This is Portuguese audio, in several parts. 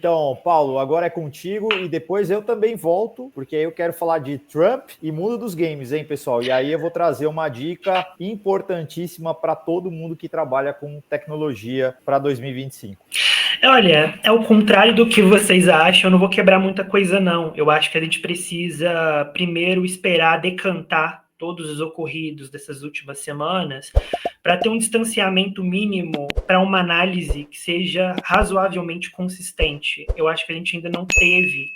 Então, Paulo, agora é contigo e depois eu também volto, porque aí eu quero falar de Trump e mundo dos games, hein, pessoal? E aí eu vou trazer uma dica importantíssima para todo mundo que trabalha com tecnologia para 2025. Olha, é o contrário do que vocês acham, eu não vou quebrar muita coisa, não. Eu acho que a gente precisa primeiro esperar decantar todos os ocorridos dessas últimas semanas para ter um distanciamento mínimo para uma análise que seja razoavelmente consistente. Eu acho que a gente ainda não teve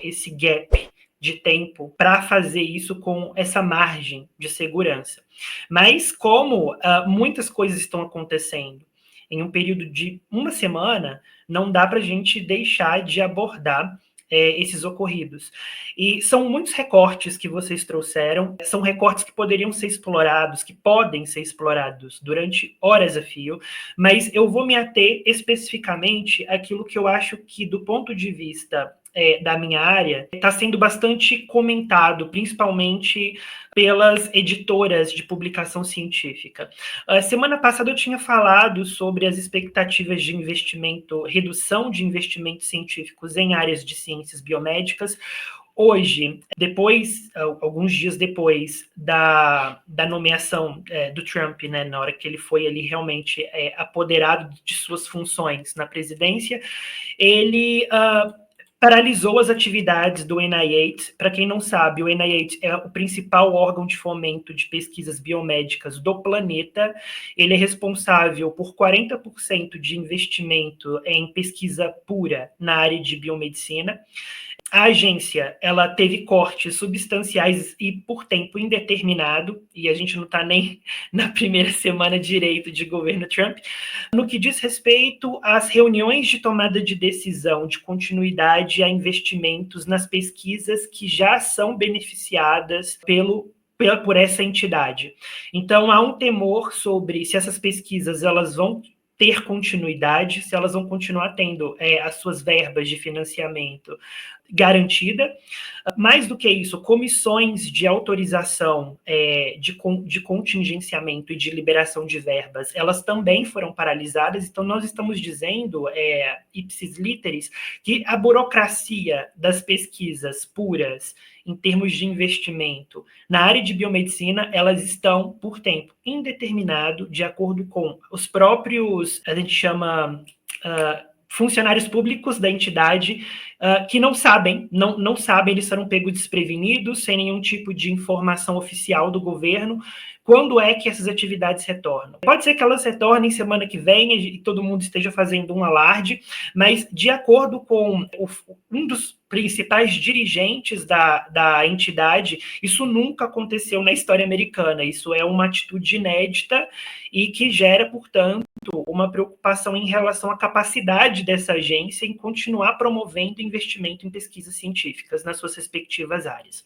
esse gap de tempo para fazer isso com essa margem de segurança. Mas como muitas coisas estão acontecendo em um período de uma semana, não dá para a gente deixar de abordar esses ocorridos. E são muitos recortes que vocês trouxeram, são recortes que poderiam ser explorados, que podem ser explorados durante horas a fio, mas eu vou me ater especificamente àquilo que eu acho que, do ponto de vista da minha área, está sendo bastante comentado, principalmente pelas editoras de publicação científica. Semana passada eu tinha falado sobre as expectativas de investimento, redução de investimentos científicos em áreas de ciências biomédicas. Hoje, alguns dias depois da nomeação do Trump, né, na hora que ele foi ali realmente apoderado de suas funções na presidência, ele paralisou as atividades do NIH. Para quem não sabe, o NIH é o principal órgão de fomento de pesquisas biomédicas do planeta. Ele é responsável por 40% de investimento em pesquisa pura na área de biomedicina. A agência, ela teve cortes substanciais e por tempo indeterminado, e a gente não está nem na primeira semana direito de governo Trump, no que diz respeito às reuniões de tomada de decisão de continuidade a investimentos nas pesquisas que já são beneficiadas por essa entidade. Então, há um temor sobre se essas pesquisas elas vão ter continuidade, se elas vão continuar tendo as suas verbas de financiamento garantida. Mais do que isso, comissões de autorização de contingenciamento e de liberação de verbas, elas também foram paralisadas. Então, nós estamos dizendo, ipsis literis, que a burocracia das pesquisas puras, em termos de investimento, na área de biomedicina, elas estão por tempo indeterminado, de acordo com os próprios, a gente chama funcionários públicos da entidade, que não sabem, eles foram pegos desprevenidos, sem nenhum tipo de informação oficial do governo, quando é que essas atividades retornam. Pode ser que elas retornem semana que vem e todo mundo esteja fazendo um alarde, mas de acordo com um dos principais dirigentes da entidade, isso nunca aconteceu na história americana. Isso é uma atitude inédita e que gera, portanto, uma preocupação em relação à capacidade dessa agência em continuar promovendo investimento em pesquisas científicas nas suas respectivas áreas.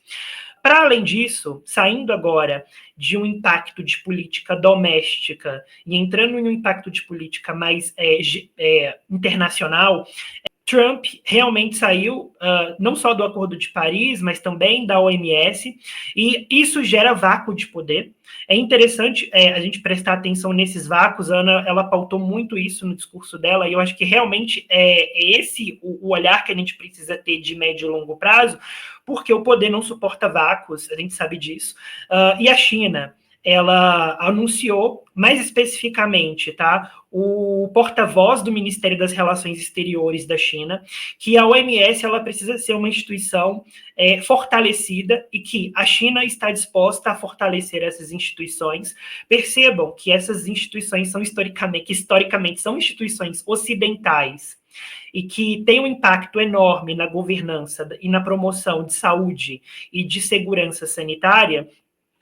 Para além disso, saindo agora de um impacto de política doméstica e entrando em um impacto de política mais internacional, Trump realmente saiu não só do Acordo de Paris, mas também da OMS, e isso gera vácuo de poder. É interessante a gente prestar atenção nesses vácuos. A Ana, ela pautou muito isso no discurso dela, e eu acho que realmente é esse o olhar que a gente precisa ter de médio e longo prazo, porque o poder não suporta vácuos, a gente sabe disso. E a China, ela anunciou, mais especificamente, tá, o porta-voz do Ministério das Relações Exteriores da China, que a OMS ela precisa ser uma instituição fortalecida e que a China está disposta a fortalecer essas instituições. Percebam que essas instituições são historicamente são instituições ocidentais e que tem um impacto enorme na governança e na promoção de saúde e de segurança sanitária.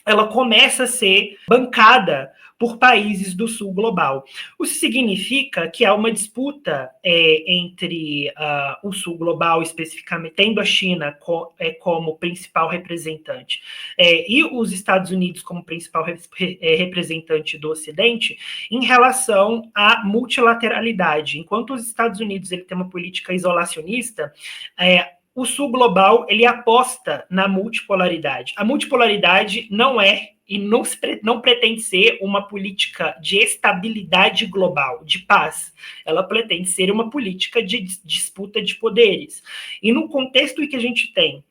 Ela começa a ser bancada por países do sul global. Isso significa que há uma disputa entre o sul global, especificamente, tendo a China como principal representante e os Estados Unidos como principal representante do Ocidente, em relação à multilateralidade. Enquanto os Estados Unidos ele tem uma política isolacionista, o sul global ele aposta na multipolaridade. A multipolaridade não é e não pretende ser uma política de estabilidade global, de paz. Ela pretende ser uma política de disputa de poderes. E no contexto em que a gente tem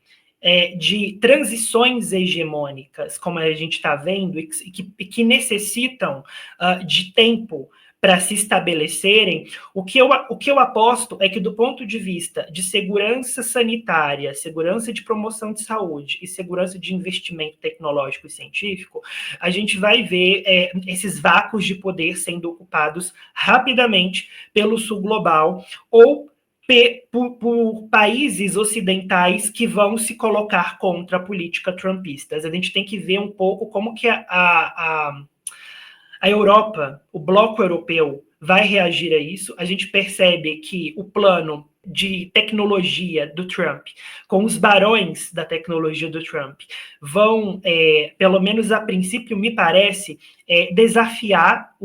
de transições hegemônicas, como a gente está vendo, e que necessitam de tempo para se estabelecerem, o que eu aposto é que, do ponto de vista de segurança sanitária, segurança de promoção de saúde e segurança de investimento tecnológico e científico, a gente vai ver esses vácuos de poder sendo ocupados rapidamente pelo sul global ou por países ocidentais que vão se colocar contra a política trumpista. A gente tem que ver um pouco como que a Europa, o bloco europeu, vai reagir a isso. A gente percebe que o plano de tecnologia do Trump, com os barões da tecnologia do Trump, vão, pelo menos a princípio, me parece, desafiar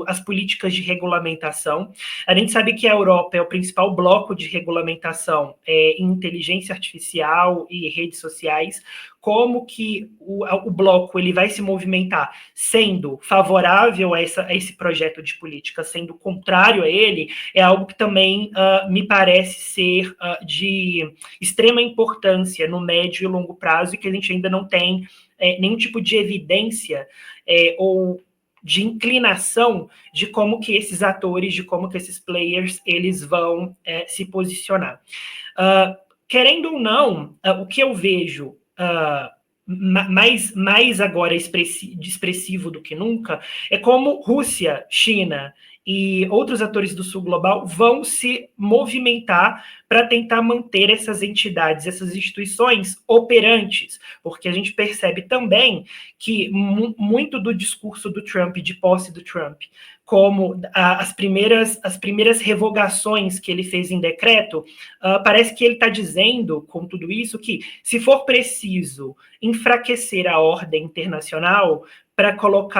as políticas de regulamentação. A gente sabe que a Europa é o principal bloco de regulamentação em inteligência artificial e redes sociais. Como que o bloco ele vai se movimentar sendo favorável a esse projeto de política, sendo contrário a ele, é algo que também me parece ser de extrema importância no médio e longo prazo e que a gente ainda não tem nenhum tipo de evidência ou de inclinação de como que esses atores, de como que esses players, eles vão se posicionar. Querendo ou não, o que eu vejo mais agora expressivo do que nunca, é como Rússia, China e outros atores do sul global vão se movimentar para tentar manter essas entidades, essas instituições operantes, porque a gente percebe também que muito do discurso do Trump, de posse do Trump, como as primeiras revogações que ele fez em decreto, parece que ele está dizendo, com tudo isso, que se for preciso enfraquecer a ordem internacional para colocar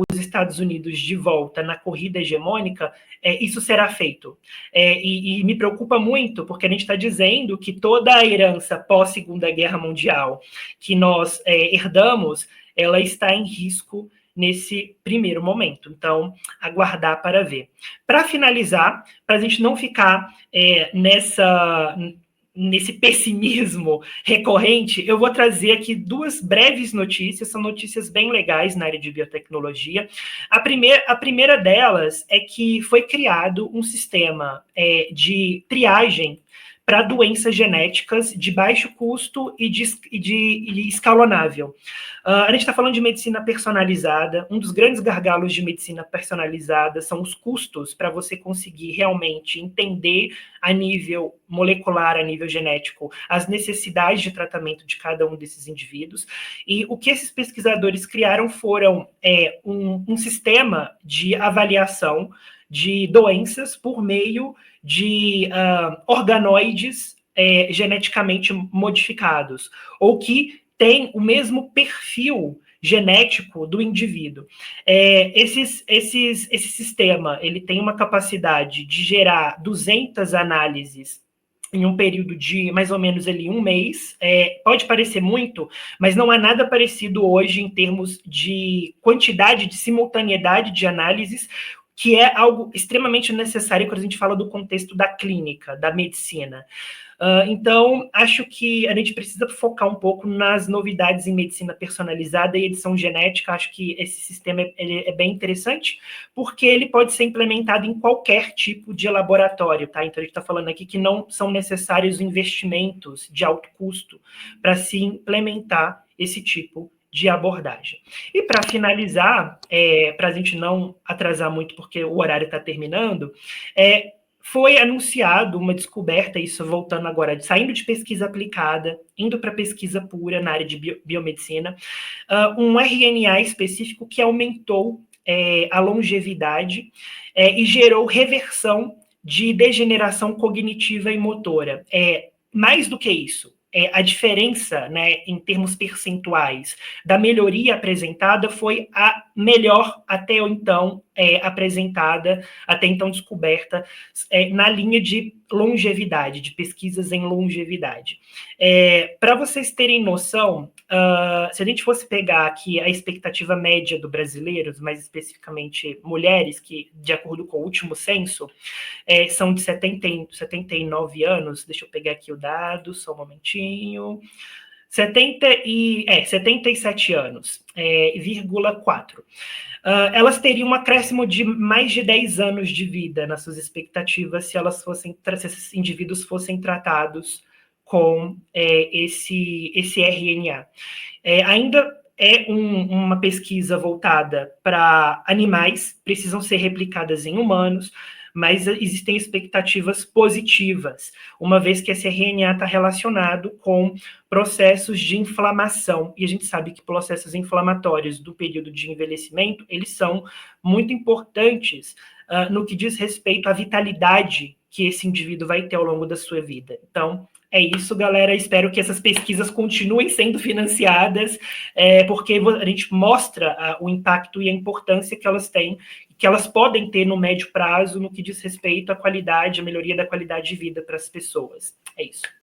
os Estados Unidos de volta na corrida hegemônica, isso será feito. E me preocupa muito, porque a gente está dizendo que toda a herança pós-Segunda Guerra Mundial que nós herdamos, ela está em risco nesse primeiro momento. Então, aguardar para ver. Para finalizar, para a gente não ficar nesse pessimismo recorrente, eu vou trazer aqui duas breves notícias, são notícias bem legais na área de biotecnologia. A primeira delas é que foi criado um sistema de triagem para doenças genéticas de baixo custo e de escalonável. A gente está falando de medicina personalizada. Um dos grandes gargalos de medicina personalizada são os custos para você conseguir realmente entender a nível molecular, a nível genético, as necessidades de tratamento de cada um desses indivíduos. E o que esses pesquisadores criaram foram um sistema de avaliação de doenças por meio de organoides geneticamente modificados, ou que têm o mesmo perfil genético do indivíduo. Esse sistema ele tem uma capacidade de gerar 200 análises em um período de mais ou menos ali um mês. Pode parecer muito, mas não é nada parecido hoje em termos de quantidade, de simultaneidade de análises, que é algo extremamente necessário quando a gente fala do contexto da clínica, da medicina. Então, acho que a gente precisa focar um pouco nas novidades em medicina personalizada e edição genética. Acho que esse sistema ele é bem interessante, porque ele pode ser implementado em qualquer tipo de laboratório, tá? Então, a gente está falando aqui que não são necessários investimentos de alto custo para se implementar esse tipo de abordagem. E para finalizar, para a gente não atrasar muito, porque o horário está terminando, foi anunciado uma descoberta, isso voltando agora, saindo de pesquisa aplicada, indo para pesquisa pura na área de biomedicina, um RNA específico que aumentou a longevidade e gerou reversão de degeneração cognitiva e motora. Mais do que isso, a diferença, né, em termos percentuais da melhoria apresentada foi a melhor até então apresentada, até então descoberta, na linha de longevidade, de pesquisas em longevidade. Para vocês terem noção, se a gente fosse pegar aqui a expectativa média do brasileiro, mais especificamente mulheres, que, de acordo com o último censo, são de 79 anos, deixa eu pegar aqui o dado, só um momentinho, 77 anos, 4. Elas teriam um acréscimo de mais de 10 anos de vida nas suas expectativas se esses indivíduos fossem tratados com esse RNA. Ainda uma pesquisa voltada para animais, precisam ser replicadas em humanos, mas existem expectativas positivas, uma vez que esse RNA está relacionado com processos de inflamação, e a gente sabe que processos inflamatórios do período de envelhecimento, eles são muito importantes no que diz respeito à vitalidade que esse indivíduo vai ter ao longo da sua vida. Então, é isso, galera. Espero que essas pesquisas continuem sendo financiadas, porque a gente mostra o impacto e a importância que elas têm, que elas podem ter no médio prazo no que diz respeito à qualidade, à melhoria da qualidade de vida para as pessoas. É isso.